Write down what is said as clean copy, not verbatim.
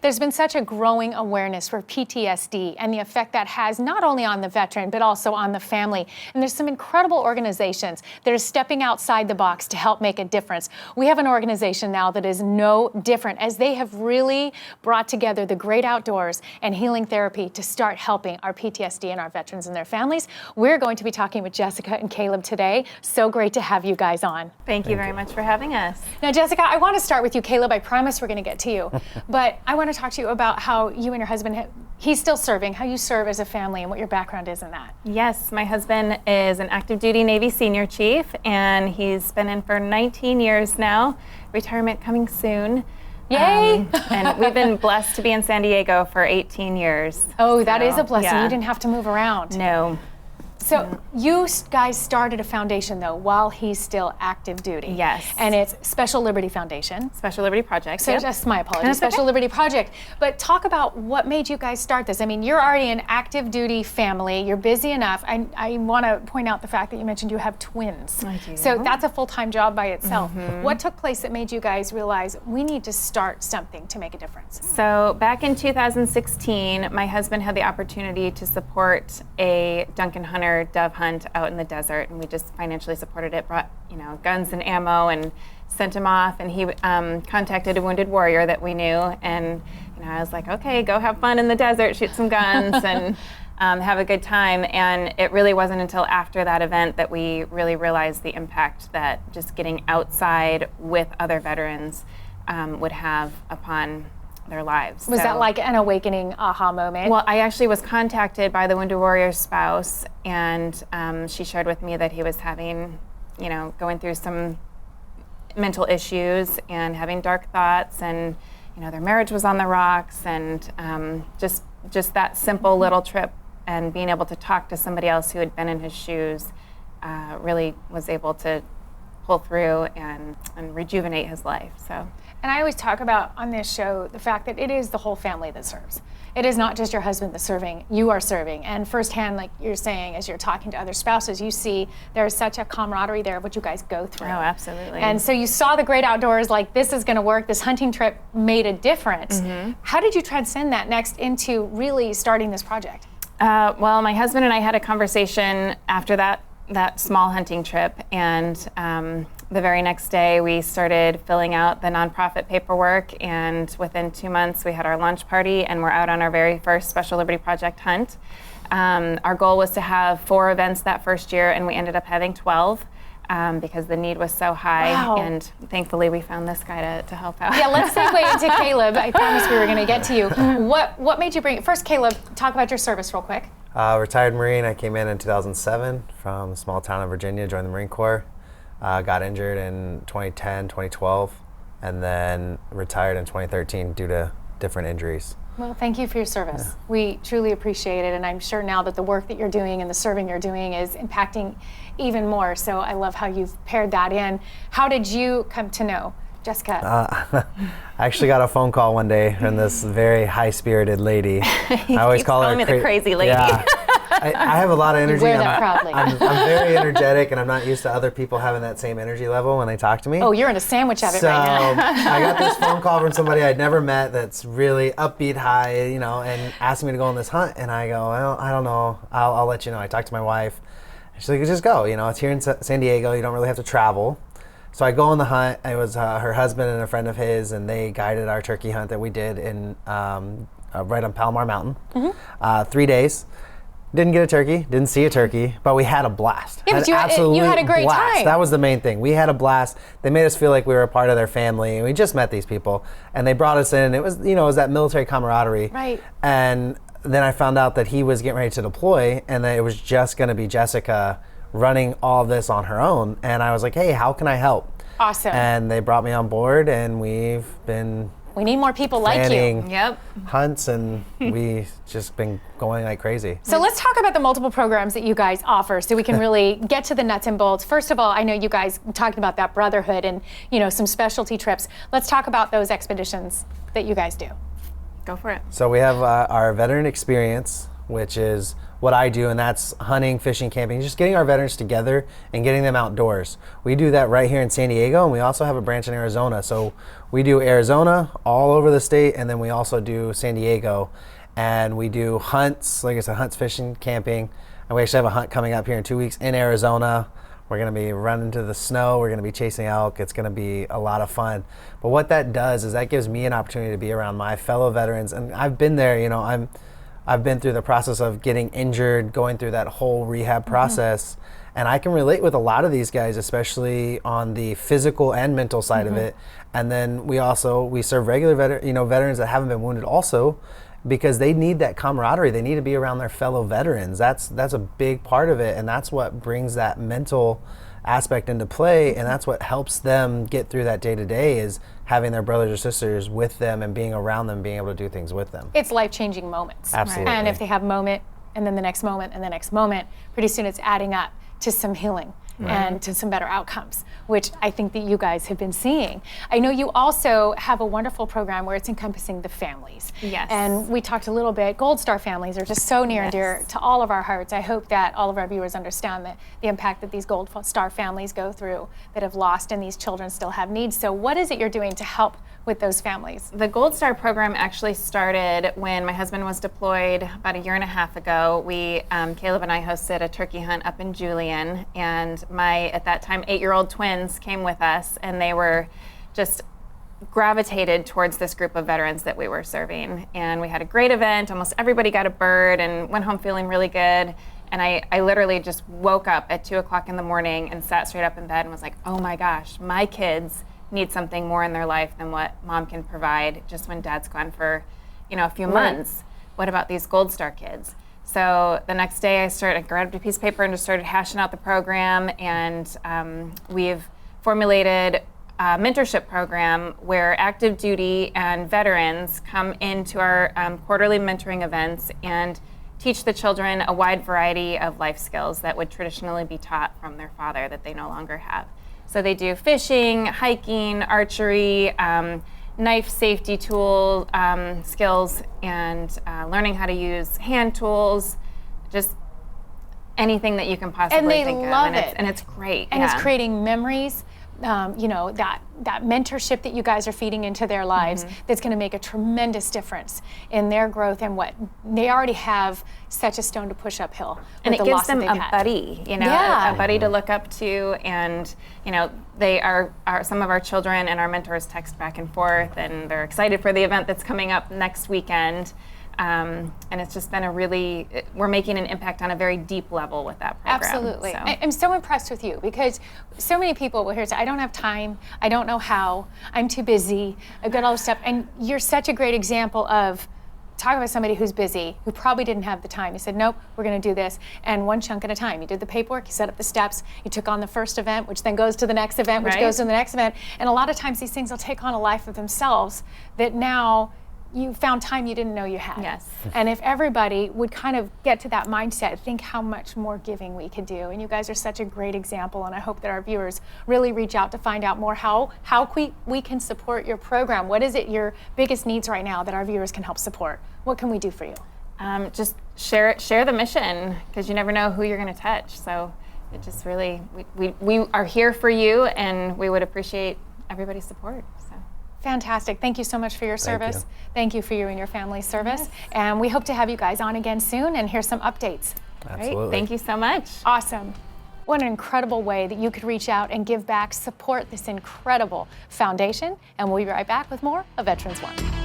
There's been such a growing awareness for PTSD and the effect that has not only on the veteran, but also on the family. And there's some incredible organizations that are stepping outside the box to help make a difference. We have an organization now that is no different, as they have really brought together the great outdoors and healing therapy to start helping our PTSD and our veterans and their families. We're going to be talking with Jessica and Caleb today. So great to have you guys on. Thank you very much for having us. Now, Jessica, I want to start with you. Caleb, I promise we're going to get to you. But I want to talk to you about how you and your husband, he's still serving, how you serve as a family and what your background is in that. Yes, my husband is an active duty Navy senior chief, and he's been in for 19 years now. Retirement coming soon. Yay! And we've been blessed to be in San Diego for 18 years. Oh, that is a blessing. Yeah. You didn't have to move around. No. So you guys started a foundation, though, while he's still active duty. Yes. And it's Special Liberty Foundation. Special Liberty Project. So just my apologies, Special Liberty Project. But talk about what made you guys start this. I mean, you're already an active duty family. You're busy enough. I want to point out the fact that you mentioned you have twins. I do. So that's a full-time job by itself. What took place that made you guys realize we need to start something to make a difference? So back in 2016, my husband had the opportunity to support a Duncan Hunter dove hunt out in the desert, and we just financially supported it, brought guns and ammo and sent him off, and he contacted a wounded warrior that we knew, and I was like, okay, go have fun in the desert, shoot some guns and have a good time. And it really wasn't until after that event that we really realized the impact that just getting outside with other veterans would have upon their lives. Was that like an awakening aha moment? Well, I actually was contacted by the wounded warrior's spouse, and she shared with me that he was having, going through some mental issues and having dark thoughts, and their marriage was on the rocks, and just that simple little trip and being able to talk to somebody else who had been in his shoes really was able to pull through and rejuvenate his life. So. And I always talk about on this show the fact that it is the whole family that serves. It is not just your husband that's serving, you are serving. And firsthand, like you're saying, as you're talking to other spouses, you see there's such a camaraderie there of what you guys go through. Oh, absolutely. And so you saw the great outdoors, like this is gonna work, this hunting trip made a difference. How did you transcend that next into really starting this project? Well, my husband and I had a conversation after that small hunting trip, and the very next day we started filling out the nonprofit paperwork, and within 2 months we had our launch party and we're out on our very first Special Liberty Project hunt. Our goal was to have 4 events that first year, and we ended up having 12 because the need was so high. Wow. And thankfully we found this guy to help out. Yeah, let's segue into Caleb. I promised we were going to get to you. What made you bring it? First, Caleb, talk about your service real quick. Retired Marine. I came in 2007 from a small town in Virginia, joined the Marine Corps, got injured in 2010, 2012, and then retired in 2013 due to different injuries. Well, thank you for your service. Yeah. We truly appreciate it, and I'm sure now that the work that you're doing and the serving you're doing is impacting even more, so I love how you've paired that in. How did you come to know Jessica? I actually got a phone call one day from this very high-spirited lady. I always call her the crazy lady. Yeah. I have a lot of energy. You wear that proudly. I'm very energetic, and I'm not used to other people having that same energy level when they talk to me. Oh, you're in a sandwich of it right now. I got this phone call from somebody I'd never met that's really upbeat, high, and asked me to go on this hunt. And I go, well, I don't know. I'll let you know. I talked to my wife. She's like, just go. It's here in San Diego. You don't really have to travel. So I go on the hunt. It was her husband and a friend of his, and they guided our turkey hunt that we did in right on Palomar Mountain. 3 days. Didn't get a turkey, didn't see a turkey, but we had a blast. Yeah, but you had a great time. That was the main thing. We had a blast. They made us feel like we were a part of their family, and we just met these people, and they brought us in. It was, it was that military camaraderie. Right. And then I found out that he was getting ready to deploy, and that it was just going to be Jessica running all of this on her own. And I was like, hey, how can I help? Awesome. And they brought me on board, and we need more people like you. Yep. Hunts, and we've just been going like crazy. So let's talk about the multiple programs that you guys offer so we can really get to the nuts and bolts. First of all, I know you guys talked about that brotherhood and some specialty trips. Let's talk about those expeditions that you guys do. Go for it. So we have our veteran experience, which is what I do, and that's hunting, fishing, camping, just getting our veterans together and getting them outdoors. We do that right here in San Diego, and we also have a branch in Arizona. So we do Arizona all over the state, and then we also do San Diego, and we do hunts, like I said, hunts, fishing, camping, and we actually have a hunt coming up here in 2 weeks in Arizona. We're going to be running to the snow. We're going to be chasing elk. It's going to be a lot of fun. But what that does is that gives me an opportunity to be around my fellow veterans. And I've been there, you know, I've been through the process of getting injured, going through that whole rehab process. And I can relate with a lot of these guys, especially on the physical and mental side of it. And then we serve regular veterans that haven't been wounded also, because they need that camaraderie. They need to be around their fellow veterans. That's a big part of it, and that's what brings that mental aspect into play, and that's what helps them get through that day to day, is having their brothers or sisters with them and being around them, being able to do things with them. It's life-changing moments. Absolutely. And if they have a moment, and then the next moment, and the next moment, pretty soon it's adding up to some healing and to some better outcomes, which I think that you guys have been seeing. I know you also have a wonderful program where it's encompassing the families. Yes. And we talked a little bit, Gold Star families are just so near and dear to all of our hearts. I hope that all of our viewers understand that the impact that these Gold Star families go through that have lost, and these children still have needs. So what is it you're doing to help with those families? The Gold Star program actually started when my husband was deployed about 1.5 years ago. Caleb and I hosted a turkey hunt up in Julian, and my, at that time, 8-year-old twins came with us, and they were just gravitated towards this group of veterans that we were serving. And we had a great event. Almost everybody got a bird and went home feeling really good. And I literally just woke up at 2 o'clock in the morning and sat straight up in bed and was like, oh my gosh, my kids need something more in their life than what mom can provide just when dad's gone for, a few months. What about these Gold Star kids? So the next day I grabbed a piece of paper and just started hashing out the program, and we've formulated a mentorship program where active duty and veterans come into our quarterly mentoring events and teach the children a wide variety of life skills that would traditionally be taught from their father that they no longer have. So they do fishing, hiking, archery, knife safety tool skills, and learning how to use hand tools, just anything that you can possibly think of. And they love it. And it's great. And it's creating memories, that mentorship that you guys are feeding into their lives that's going to make a tremendous difference in their growth and what they already have such a stone to push uphill. And it the gives loss them that a they've had. buddy, Yeah. a buddy to look up to, and they are some of our children and our mentors text back and forth, and they're excited for the event that's coming up next weekend. And it's just been we're making an impact on a very deep level with that program. Absolutely. So. I'm so impressed with you, because so many people will hear say, I don't have time, I don't know how, I'm too busy, I've got all this stuff. And you're such a great example of talking about somebody who's busy, who probably didn't have the time. You said, nope, we're going to do this. And one chunk at a time. You did the paperwork, you set up the steps, you took on the first event, which then goes to the next event, which goes to the next event. And a lot of times these things will take on a life of themselves that now you found time you didn't know you had. Yes. And if everybody would kind of get to that mindset, think how much more giving we could do. And you guys are such a great example, and I hope that our viewers really reach out to find out more how we can support your program. What is it your biggest needs right now that our viewers can help support? What can we do for you? Just share the mission, because you never know who you're going to touch. So it just really, we are here for you, and we would appreciate everybody's support. So. Fantastic. Thank you so much for your service. you. Thank you for you and your family's service. And we hope to have you guys on again soon and hear some updates. Absolutely. Thank you so much. Awesome. What an incredible way that you could reach out and give back, support this incredible foundation. And we'll be right back with more of Veterans One.